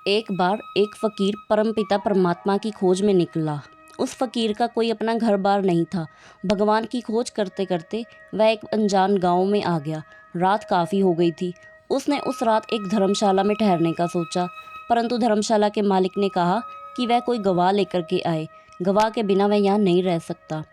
एक बार एक फ़कीर परमपिता परमात्मा की खोज में निकला। उस फ़कीर का कोई अपना घर बार नहीं था। भगवान की खोज करते करते वह एक अनजान गांव में आ गया। रात काफ़ी हो गई थी। उसने उस रात एक धर्मशाला में ठहरने का सोचा, परंतु धर्मशाला के मालिक ने कहा कि वह कोई गवाह लेकर के आए। गवाह के बिना वह यहाँ नहीं रह सकता।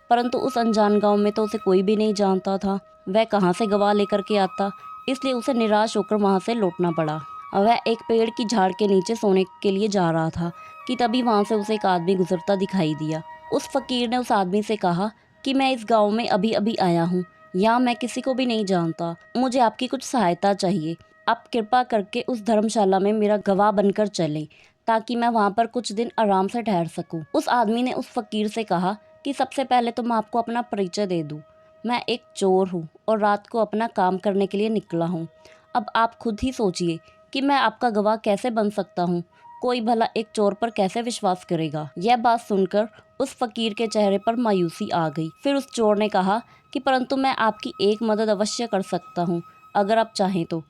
परंतु उस अनजान गाँव में तो उसे कोई भी नहीं जानता था। वह कहाँ से गवाह लेकर के आता, इसलिए उसे निराश होकर वहाँ से लौटना पड़ा। वह एक पेड़ की झाड़ के नीचे सोने के लिए जा रहा था कि तभी वहाँ से उसे एक आदमी गुजरता दिखाई दिया। उस फ़कीर ने उस आदमी से कहा कि मैं इस गांव में अभी अभी आया हूँ, यहाँ मैं किसी को भी नहीं जानता, मुझे आपकी कुछ सहायता चाहिए। आप कृपा करके उस धर्मशाला में मेरा गवाह बनकर चलें, ताकि मैं वहाँ पर कुछ दिन आराम से ठहर सकूँ। उस आदमी ने उस फ़कीर से कहा कि सबसे पहले तो मैं आपको अपना परिचय दे दूँ। मैं एक चोर हूँ और रात को अपना काम करने के लिए निकला हूँ। अब आप खुद ही सोचिए कि मैं आपका गवाह कैसे बन सकता हूँ। कोई भला एक चोर पर कैसे विश्वास करेगा। यह बात सुनकर उस फ़कीर के चेहरे पर मायूसी आ गई। फिर उस चोर ने कहा कि परंतु मैं आपकी एक मदद अवश्य कर सकता हूँ, अगर आप चाहें तो।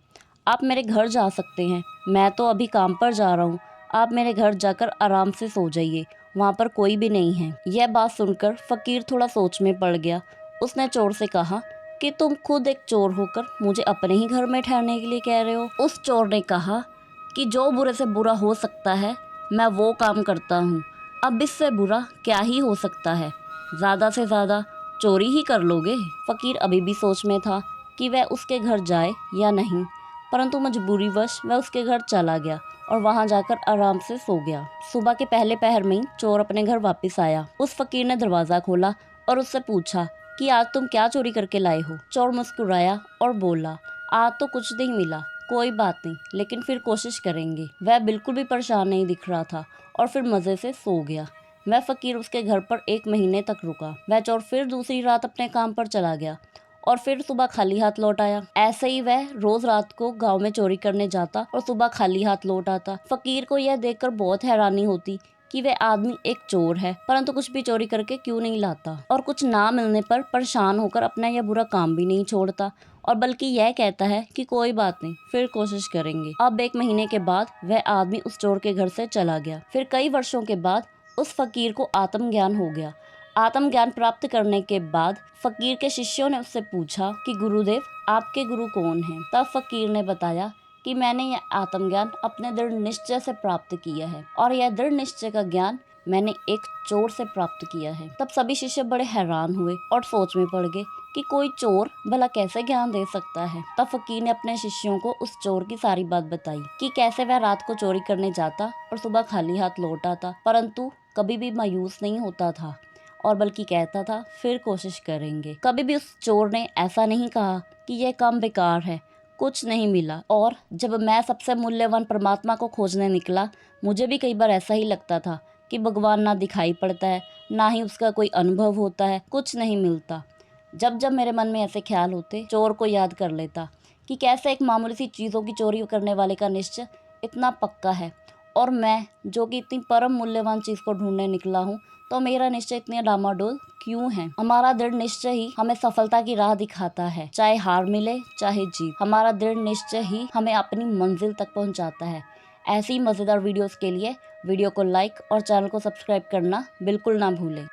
आप मेरे घर जा सकते हैं, मैं तो अभी काम पर जा रहा हूँ। आप मेरे घर जाकर आराम से सो जाइए, वहाँ पर कोई भी नहीं है। यह बात सुनकर फ़कीर थोड़ा सोच में पड़ गया। उसने चोर से कहा कि तुम खुद एक चोर होकर मुझे अपने ही घर में ठहरने के लिए कह रहे हो। उस चोर ने कहा कि जो बुरे से बुरा हो सकता है मैं वो काम करता हूँ। अब इससे बुरा क्या ही हो सकता है, ज़्यादा से ज़्यादा चोरी ही कर लोगे। फ़कीर अभी भी सोच में था कि वह उसके घर जाए या नहीं, परंतु मजबूरीवश वह उसके घर चला गया और वहां जाकर आराम से सो गया। सुबह के पहले पहर में ही चोर अपने घर वापस आया। उस फ़कीर ने दरवाज़ा खोला और उससे पूछा कि आज तुम क्या चोरी करके लाए हो। चोर मुस्कुराया और बोला, आज तो कुछ नहीं मिला, कोई बात नहीं, लेकिन फिर कोशिश करेंगे। वह बिल्कुल भी परेशान नहीं दिख रहा था और फिर मज़े से सो गया। वह फ़कीर उसके घर पर 1 महीने तक रुका। वह चोर फिर दूसरी रात अपने काम पर चला गया और फिर सुबह खाली हाथ लौट आया। ऐसे ही वह रोज रात को गांव में चोरी करने जाता और सुबह खाली हाथ लौट आता। फ़कीर को यह देखकर बहुत हैरानी होती कि वह आदमी एक चोर है, परंतु कुछ भी चोरी करके क्यों नहीं लाता, और कुछ ना मिलने पर परेशान होकर अपना यह बुरा काम भी नहीं छोड़ता, और बल्कि यह कहता है कि कोई बात नहीं, फिर कोशिश करेंगे। अब 1 महीने के बाद वह आदमी उस चोर के घर से चला गया। फिर कई वर्षों के बाद उस फ़कीर को आत्मज्ञान हो गया। आत्मज्ञान प्राप्त करने के बाद फ़कीर के शिष्यों ने उससे पूछा कि गुरुदेव, आपके गुरु कौन हैं? तब फ़कीर ने बताया कि मैंने यह आत्मज्ञान अपने दृढ़ निश्चय से प्राप्त किया है, और यह दृढ़ निश्चय का ज्ञान मैंने एक चोर से प्राप्त किया है। तब सभी शिष्य बड़े हैरान हुए और सोच में पड़ गए कि कोई चोर भला कैसे ज्ञान दे सकता है। तब फ़कीर ने अपने शिष्यों को उस चोर की सारी बात बताई कि कैसे वह रात को चोरी करने जाता और सुबह खाली हाथ लौट आता, परंतु कभी भी मायूस नहीं होता था, और बल्कि कहता था फिर कोशिश करेंगे। कभी भी उस चोर ने ऐसा नहीं कहा कि यह काम बेकार है, कुछ नहीं मिला। और जब मैं सबसे मूल्यवान परमात्मा को खोजने निकला, मुझे भी कई बार ऐसा ही लगता था कि भगवान ना दिखाई पड़ता है, ना ही उसका कोई अनुभव होता है, कुछ नहीं मिलता। जब जब मेरे मन में ऐसे ख्याल होते, चोर को याद कर लेता कि कैसे एक मामूली सी चीज़ों की चोरी करने वाले का निश्चय इतना पक्का है, और मैं जो कि इतनी परम मूल्यवान चीज़ को ढूंढने निकला हूँ, तो मेरा निश्चय इतने डामाडोल क्यों है। हमारा दृढ़ निश्चय ही हमें सफलता की राह दिखाता है, चाहे हार मिले चाहे जीत। हमारा दृढ़ निश्चय ही हमें अपनी मंजिल तक पहुंचाता है। ऐसी मज़ेदार वीडियोस के लिए वीडियो को लाइक और चैनल को सब्सक्राइब करना बिल्कुल ना भूलें।